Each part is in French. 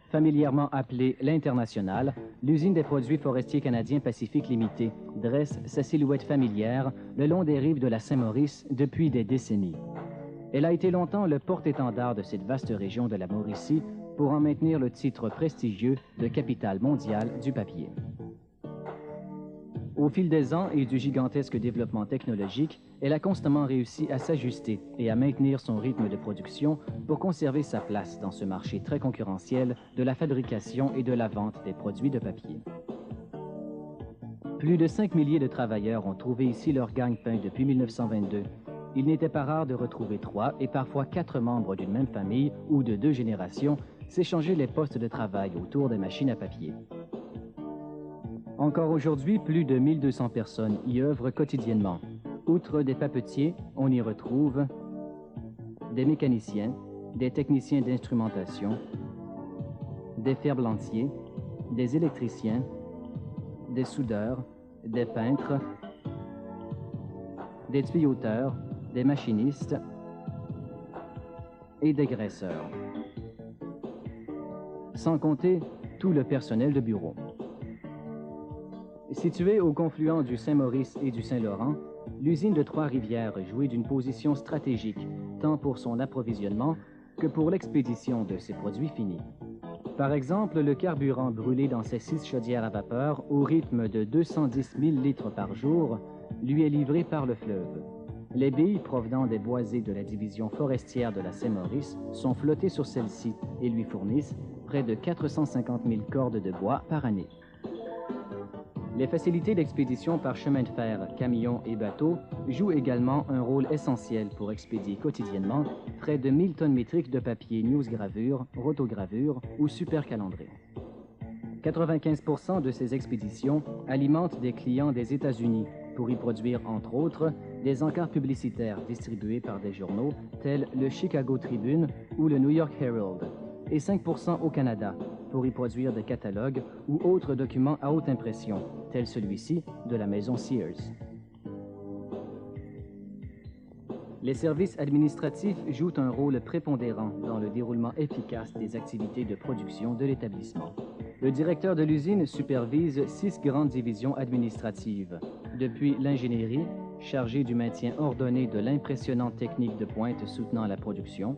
Familièrement appelée l'Internationale, l'usine des produits forestiers canadiens Pacifique Limités dresse sa silhouette familière le long des rives de la Saint-Maurice depuis des décennies. Elle a été longtemps le porte-étendard de cette vaste région de la Mauricie pour en maintenir le titre prestigieux de capitale mondiale du papier. Au fil des ans et du gigantesque développement technologique, elle a constamment réussi à s'ajuster et à maintenir son rythme de production pour conserver sa place dans ce marché très concurrentiel de la fabrication et de la vente des produits de papier. Plus de 5 milliers de travailleurs ont trouvé ici leur gagne-pain depuis 1922. Il n'était pas rare de retrouver 3 et parfois 4 membres d'une même famille ou de 2 générations s'échanger les postes de travail autour des machines à papier. Encore aujourd'hui, plus de 1200 personnes y œuvrent quotidiennement. Outre des papetiers, on y retrouve des mécaniciens, des techniciens d'instrumentation, des ferblantiers, des électriciens, des soudeurs, des peintres, des tuyauteurs, des machinistes et des graisseurs. Sans compter tout le personnel de bureau. Située au confluent du Saint-Maurice et du Saint-Laurent, l'usine de Trois-Rivières jouit d'une position stratégique, tant pour son approvisionnement que pour l'expédition de ses produits finis. Par exemple, le carburant brûlé dans ses 6 chaudières à vapeur, au rythme de 210 000 litres par jour, lui est livré par le fleuve. Les billes provenant des boisés de la division forestière de la Saint-Maurice sont flottées sur celle-ci et lui fournissent près de 450 000 cordes de bois par année. Les facilités d'expédition par chemin de fer, camions et bateaux jouent également un rôle essentiel pour expédier quotidiennement près de 1000 tonnes métriques de papier newsgravure, rotogravure ou supercalandré. 95% de ces expéditions alimentent des clients des États-Unis pour y produire, entre autres, des encarts publicitaires distribués par des journaux tels le Chicago Tribune ou le New York Herald, et 5% au Canada pour y produire des catalogues ou autres documents à haute impression, tels celui-ci de la maison Sears. Les services administratifs jouent un rôle prépondérant dans le déroulement efficace des activités de production de l'établissement. Le directeur de l'usine supervise 6 grandes divisions administratives, depuis l'ingénierie, chargée du maintien ordonné de l'impressionnante technique de pointe soutenant la production,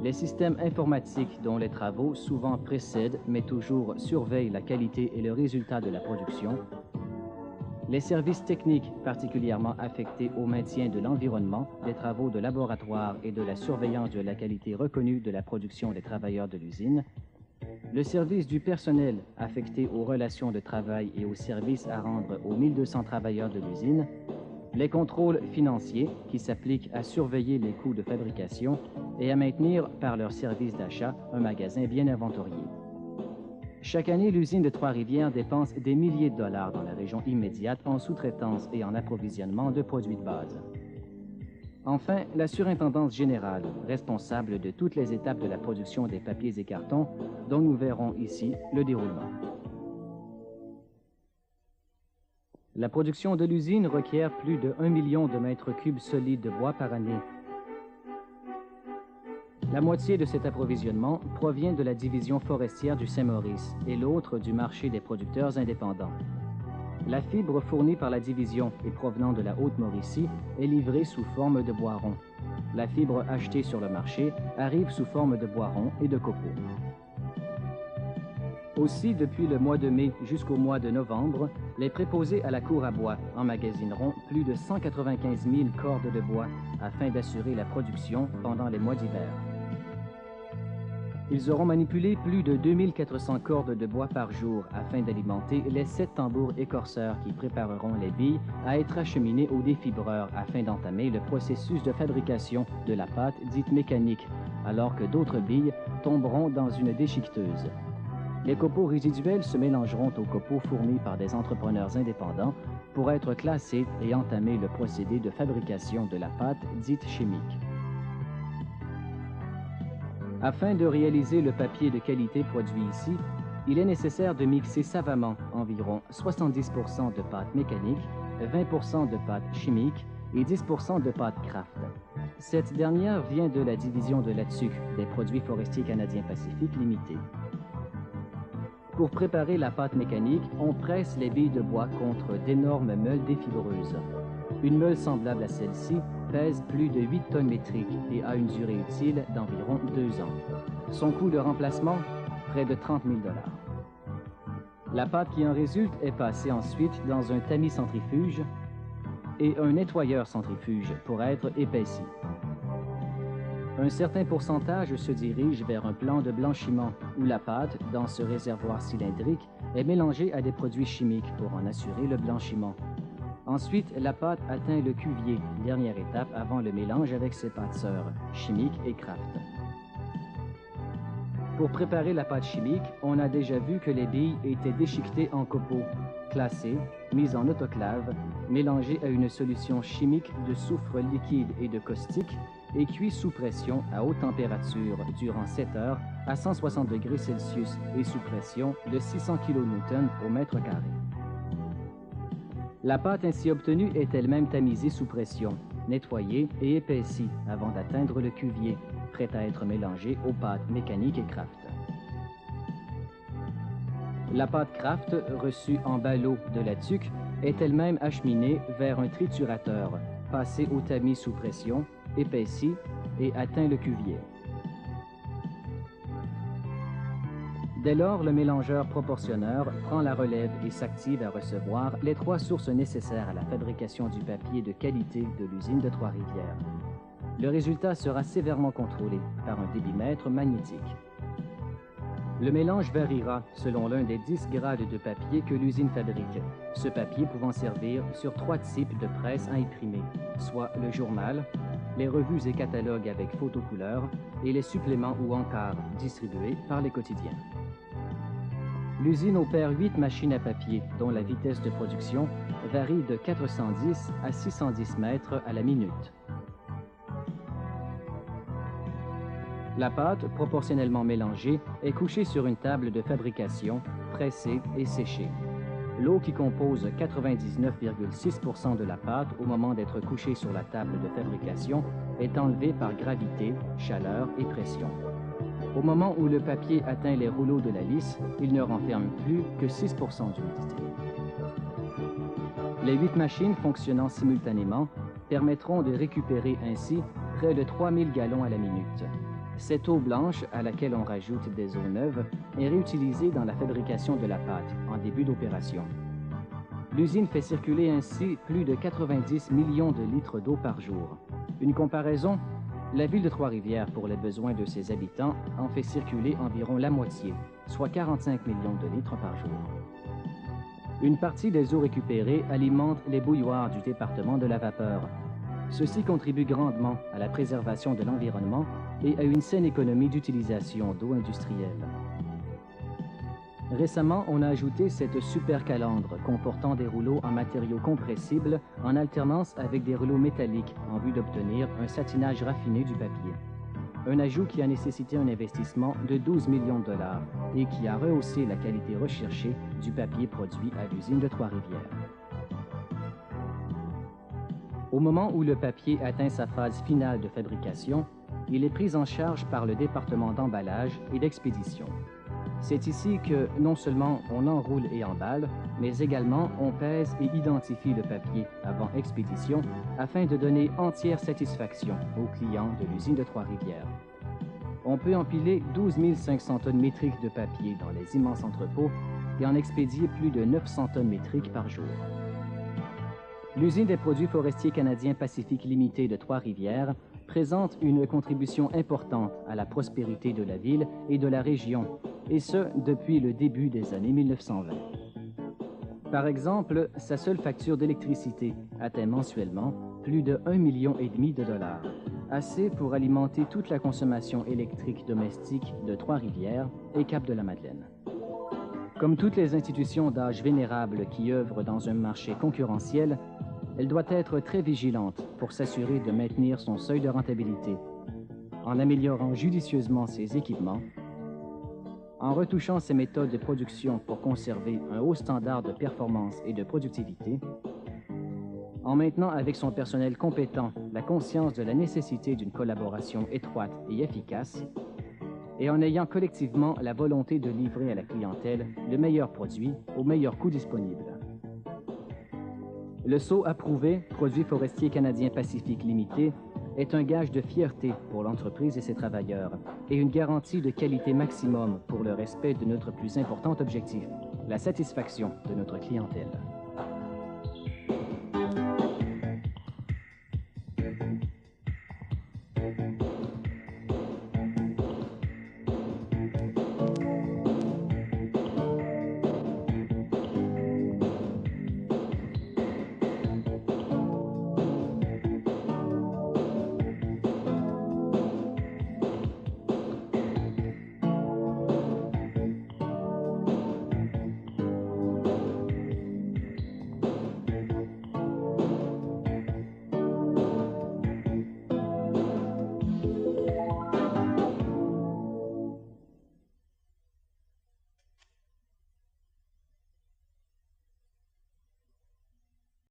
les systèmes informatiques dont les travaux souvent précèdent mais toujours surveillent la qualité et le résultat de la production, les services techniques particulièrement affectés au maintien de l'environnement, des travaux de laboratoire et de la surveillance de la qualité reconnue de la production des travailleurs de l'usine, le service du personnel affecté aux relations de travail et aux services à rendre aux 1200 travailleurs de l'usine, les contrôles financiers qui s'appliquent à surveiller les coûts de fabrication et à maintenir, par leur service d'achat, un magasin bien inventorié. Chaque année, l'usine de Trois-Rivières dépense des milliers de dollars dans la région immédiate en sous-traitance et en approvisionnement de produits de base. Enfin, la surintendance générale, responsable de toutes les étapes de la production des papiers et cartons, dont nous verrons ici le déroulement. La production de l'usine requiert plus de 1 million de mètres cubes solides de bois par année. La moitié de cet approvisionnement provient de la division forestière du Saint-Maurice et l'autre du marché des producteurs indépendants. La fibre fournie par la division et provenant de la Haute-Mauricie est livrée sous forme de bois rond. La fibre achetée sur le marché arrive sous forme de bois rond et de copeaux. Aussi, depuis le mois de mai jusqu'au mois de novembre, les préposés à la cour à bois emmagasineront plus de 195 000 cordes de bois afin d'assurer la production pendant les mois d'hiver. Ils auront manipulé plus de 2400 cordes de bois par jour afin d'alimenter les 7 tambours écorceurs qui prépareront les billes à être acheminées au défibreur afin d'entamer le processus de fabrication de la pâte dite mécanique, alors que d'autres billes tomberont dans une déchiqueteuse. Les copeaux résiduels se mélangeront aux copeaux fournis par des entrepreneurs indépendants pour être classés et entamer le procédé de fabrication de la pâte dite chimique. Afin de réaliser le papier de qualité produit ici, il est nécessaire de mixer savamment environ 70% de pâte mécanique, 20% de pâte chimique et 10% de pâte Kraft. Cette dernière vient de la division de l'ATSUC, des produits forestiers canadiens Pacifique Limités. Pour préparer la pâte mécanique, on presse les billes de bois contre d'énormes meules défibreuses. Une meule semblable à celle-ci pèse plus de 8 tonnes métriques et a une durée utile d'environ 2 ans. Son coût de remplacement, près de 30 000 $. La pâte qui en résulte est passée ensuite dans un tamis centrifuge et un nettoyeur centrifuge pour être épaissie. Un certain pourcentage se dirige vers un plan de blanchiment où la pâte, dans ce réservoir cylindrique, est mélangée à des produits chimiques pour en assurer le blanchiment. Ensuite, la pâte atteint le cuvier, dernière étape avant le mélange avec ses pâtes sœurs, chimiques et Kraft. Pour préparer la pâte chimique, on a déjà vu que les billes étaient déchiquetées en copeaux, classées, mises en autoclave, mélangées à une solution chimique de soufre liquide et de caustique et cuites sous pression à haute température durant 7 heures à 160 degrés Celsius et sous pression de 600 kN au mètre carré. La pâte ainsi obtenue est elle-même tamisée sous pression, nettoyée et épaissie avant d'atteindre le cuvier, prête à être mélangée aux pâtes mécaniques et Kraft. La pâte Kraft, reçue en ballot de l'ATSUC, est elle-même acheminée vers un triturateur, passée au tamis sous pression, épaissie et atteint le cuvier. Dès lors, le mélangeur proportionneur prend la relève et s'active à recevoir les 3 sources nécessaires à la fabrication du papier de qualité de l'usine de Trois-Rivières. Le résultat sera sévèrement contrôlé par un débitmètre magnétique. Le mélange variera selon l'un des 10 grades de papier que l'usine fabrique, ce papier pouvant servir sur 3 types de presse à imprimer, soit le journal, les revues et catalogues avec photocouleurs et les suppléments ou encarts distribués par les quotidiens. L'usine opère 8 machines à papier dont la vitesse de production varie de 410 à 610 mètres à la minute. La pâte, proportionnellement mélangée, est couchée sur une table de fabrication, pressée et séchée. L'eau qui compose 99,6% de la pâte au moment d'être couchée sur la table de fabrication est enlevée par gravité, chaleur et pression. Au moment où le papier atteint les rouleaux de la lisse, il ne renferme plus que 6% d'humidité. Les 8 machines fonctionnant simultanément permettront de récupérer ainsi près de 3000 gallons à la minute. Cette eau blanche, à laquelle on rajoute des eaux neuves, est réutilisée dans la fabrication de la pâte en début d'opération. L'usine fait circuler ainsi plus de 90 millions de litres d'eau par jour. Une comparaison, la ville de Trois-Rivières, pour les besoins de ses habitants, en fait circuler environ la moitié, soit 45 millions de litres par jour. Une partie des eaux récupérées alimente les bouilloires du département de la vapeur. Ceci contribue grandement à la préservation de l'environnement et à une saine économie d'utilisation d'eau industrielle. Récemment, on a ajouté cette super calandre comportant des rouleaux en matériaux compressibles en alternance avec des rouleaux métalliques en vue d'obtenir un satinage raffiné du papier. Un ajout qui a nécessité un investissement de 12 millions de $ et qui a rehaussé la qualité recherchée du papier produit à l'usine de Trois-Rivières. Au moment où le papier atteint sa phase finale de fabrication, il est pris en charge par le département d'emballage et d'expédition. C'est ici que non seulement on enroule et emballe, mais également on pèse et identifie le papier avant expédition afin de donner entière satisfaction aux clients de l'usine de Trois-Rivières. On peut empiler 12 500 tonnes métriques de papier dans les immenses entrepôts et en expédier plus de 900 tonnes métriques par jour. L'usine des produits forestiers canadiens Pacifique Limités de Trois-Rivières présente une contribution importante à la prospérité de la ville et de la région, et ce, depuis le début des années 1920. Par exemple, sa seule facture d'électricité atteint mensuellement plus de 1,5 million de dollars, assez pour alimenter toute la consommation électrique domestique de Trois-Rivières et Cap-de-la-Madeleine. Comme toutes les institutions d'âge vénérable qui œuvrent dans un marché concurrentiel, elle doit être très vigilante pour s'assurer de maintenir son seuil de rentabilité, en améliorant judicieusement ses équipements, en retouchant ses méthodes de production pour conserver un haut standard de performance et de productivité, en maintenant avec son personnel compétent la conscience de la nécessité d'une collaboration étroite et efficace, et en ayant collectivement la volonté de livrer à la clientèle le meilleur produit au meilleur coût disponible. Le sceau approuvé, produit forestier canadien Pacifique Limité, est un gage de fierté pour l'entreprise et ses travailleurs et une garantie de qualité maximum pour le respect de notre plus important objectif, la satisfaction de notre clientèle.